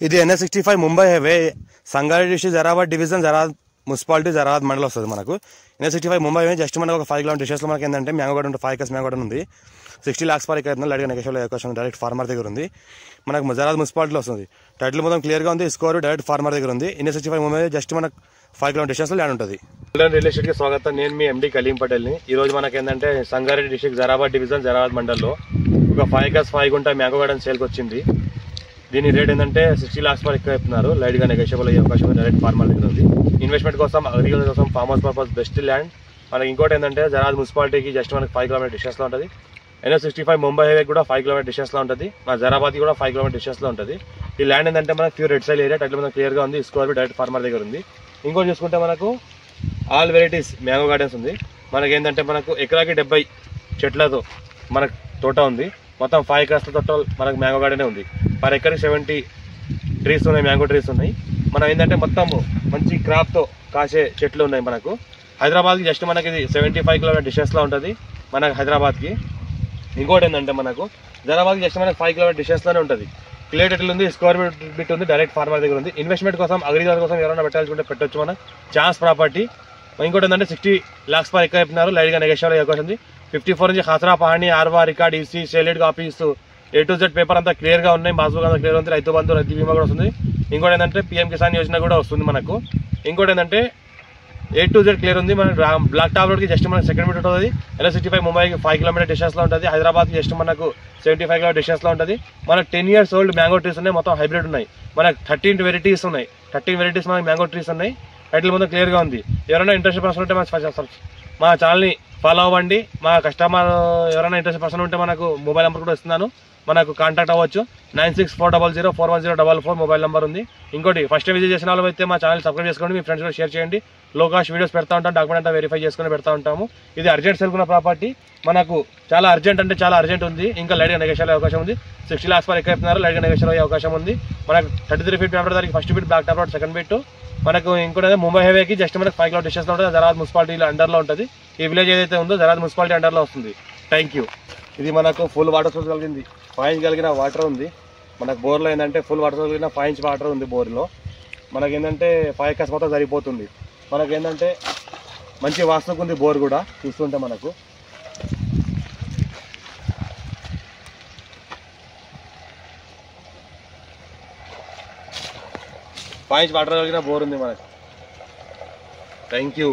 ఇది NH65 Mumbai highway Sangareddy district Zaheerabad division Zaheerabad municipality Zaheerabad మండలం వస్తుంది మనకు. NH65 ముంబై హైవే జస్ట్ మనకు ఒక 5 కిలోమీటర్ డిస్టెన్స్లో మనకి ఏంటంటే mango garden 5 acres mango garden ఉంది. 60 lakhs పర్ ఎకర్ లైట్గా నెగోషియబుల్ అవకాశం డైరెక్ట్ ఫార్మర్ దగ్గర ఉంది. మనకు జరాబాద్ మున్సిపాలిటీలో వస్తుంది. టైటిల్ మొత్తం క్లియర్గా ఉంది. స్కోర్ డైరెక్ట్ ఫార్మర్ దగ్గర ఉంది. NH65 ముంబై జస్ట్ మనకు 5 కిలోమీటర్ డిస్టెన్స్లో ల్యాండ్ ఉంటుంది. రియల్ ఎస్టేట్కి స్వాగతం. నేను మీ MD కలీం పటేల్ని. ఈ రోజు మనకి ఏంటంటే సంగారెడ్డి డిస్ట్రిక్ట్ జరాబాద్ డివిజన్ జరాబాద్ మండల్లో ఒక 5 acres 5 గుంట మ్యాంగో గార్డెన్ సేల్కి వచ్చింది. దీని రేట్ ఏంటంటే 60 lakhs పర్ ఎకర్ చెప్తున్నారు. లైట్గా నెగోషియబుల్ అయ్యే అవకాశం డైరెక్ట్ ఫార్మర్ దగ్గర ఉంది. ఇన్వెస్ట్మెంట్ కోసం అగ్రికల్చర్ కోసం farm house purpose best land. మనకి ఇంకోటి ఏంటంటే జరాబాద్ మున్సిపాలిటీకి జస్ట్ మనకి 5 కిలోమీటర్ డిస్టెన్స్లో ఉంటుంది. NH65 ముంబై హైవే కూడా 5 కిలోమీటర్ డిస్టెన్స్లో ఉంటుంది. మన జరాబాద్కి కూడా 5 కిలోమీటర్ డిస్టెన్స్లో ఉంటుంది. ఈ ల్యాండ్ ఏంటంటే మనకి ప్యూర్ రెడ్ సైల్ ఏరియా. టైటిల్ మనకు క్లియర్గా ఉంది. స్కోర్ డైరెక్ట్ ఫార్మర్ దగ్గర ఉంది. ఇంకోటి చూసుకుంటే మనకు ఆల్ వెరైటీస్ మ్యాంగో గార్డెన్స్ ఉంది. మనకి ఏంటంటే మనకు ఎకరాకి 70 చెట్లతో మనకు తోట ఉంది. మొత్తం 5 acres టోటల్ మనకు మ్యాంగో గార్డెనే ఉంది. పర్ ఎకర్కి 70 ట్రీస్ ఉన్నాయి, మ్యాంగో ట్రీస్ ఉన్నాయి. మనం ఏంటంటే మొత్తం మంచి క్రాప్తో కాసే చెట్లు ఉన్నాయి. మనకు హైదరాబాద్కి జస్ట్ మనకి ఇది 75 కిలోమీటర్ డిస్టెన్స్లో ఉంటుంది మనకు హైదరాబాద్కి. ఇంకోటి ఏంటంటే మనకు జరాబాద్కి జస్ట్ మనకి 5 కిలోమీటర్ డిస్టెన్స్లోనే ఉంటుంది. క్లియర్ టైటిల్ ఉంది, స్క్వేర్ బిట్ ఉంది, డైరెక్ట్ ఫార్మర్ దగ్గర ఉంది. ఇన్వెస్ట్మెంట్ కోసం అగ్రికల్చర్ కోసం ఎవరైనా పెట్టాల్సుకుంటే పెట్టొచ్చు. మన ఛాన్స్ ప్రాపర్టీ. ఇంకోటి ఏంటంటే 60 lakhs పర్ ఎకర్ చెప్తున్నారు. లైట్గా నెగోషియబుల్ అయ్యే అవకాశం ఉంది. 54 నుంచి ఖాసరా పహాణి ఆర్వా record EC sealed copies A to Z paper అంతా క్లియర్గా ఉన్నాయి. పాస్బుక్ అంతా క్లియర్ ఉంది. రైతు బంధు రైతు బీమా కూడా వస్తుంది. ఇంకోటి ఏంటంటే PM కిసాన్ యోజన కూడా వస్తుంది మనకు. ఇంకోటి ఏంటంటే A to Z క్లియర్ ఉంది. మన బ్లాక్ టాప్ రోడ్కి జస్ట్ మనకు సెకండ్ మీటర్ ఉంటుంది. NH65 ముంబైకి 5 కిలోమీటర్ డిస్టెన్స్లో ఉంటుంది. హైదరాబాద్కి జస్ట్ మనకు 75 కిలోమీటర్ డిస్టెన్స్లో ఉంటుంది. మనకు 10 years ఓల్డ్ మ్యాంగో ట్రీస్ ఉన్నాయి. మొత్తం హైబ్రిడ్ ఉన్నాయి. మనకు 13 వెరైటీస్ ఉన్నాయి. 13 వెరైటీస్ మనకి మ్యాంగో ట్రీస్ ఉన్నాయి. టైటిల్ మొత్తం క్లియర్గా ఉంది. ఎవరైనా ఇంట్రెస్ట్ పర్సన్ ఉంటే మా ఛానల్ని ఫాలో అవ్వండి. మా కస్టమర్ ఎవరైనా ఇంట్రెస్ట్ పర్సన్ ఉంటే మనకు మొబైల్ నెంబర్ కూడా ఇస్తున్నాను. మనకు కాంటాక్ట్ అవ్వచ్చు. 9640041044 మొబైల్ నెంబర్ ఉంది. ఇంకోటి ఫస్ట్ విజిట్ చేసిన వాళ్ళు అయితే మా ఛానల్ సబ్స్క్రైబ్ చేసుకోండి. మీ ఫ్రెండ్స్ కూడా షేర్ చేయండి. లో కాస్ట్ వీడియోస్ పెడతా ఉంటాం. డాక్యుమెంట్ అంతా వెరిఫై చేసుకుని పెడతా ఉంటాము. ఇది అర్జెంట్ సెల్కున్న ప్రాపర్టీ. మనకు చాలా అర్జెంట్ అంటే చాలా అర్జెంట్ ఉంది. ఇంకా లైట్గా నెగోషియల్ అయ్యే అవకాశం ఉంది. 60 lakhs పర్ ఎకర్ చెప్తున్నారు. లైట్గా నెగోషియల్ అయ్యే అవకాశం ఉంది. మనకు 33 feet పేపర్ దానికి first bit, black top road second bit. మనకు ఇంకోటి ముంబై హైవేకి జస్ట్ మనకు 5 కిలోమీటర్ డిస్టెన్స్లో ఉంటుంది. జరాబాద్ మున్సిపాలిటీలో అండర్లో ఉంటుంది. ఈ విలేజ్ ఏదైతే ఉందో జరాబాద్ మున్సిపాలిటీ అండర్లో వస్తుంది. Thank you. ఇది మనకు ఫుల్ వాటర్ సోర్స్ కలిగింది. 5 inch కలిగిన వాటర్ ఉంది. మనకు బోర్లో ఏంటంటే ఫుల్ వాటర్ సోర్స్ కలిగిన 5 inch వాటర్ ఉంది బోర్లో. మనకి ఏంటంటే 5 acres మొత్తం సరిపోతుంది. మనకి ఏంటంటే మంచి వాస్తవకు ఉంది బోర్ కూడా చూస్తుంటే మనకు. వాటర్ కలిగిన బోర్ ఉంది మనకు. Thank you.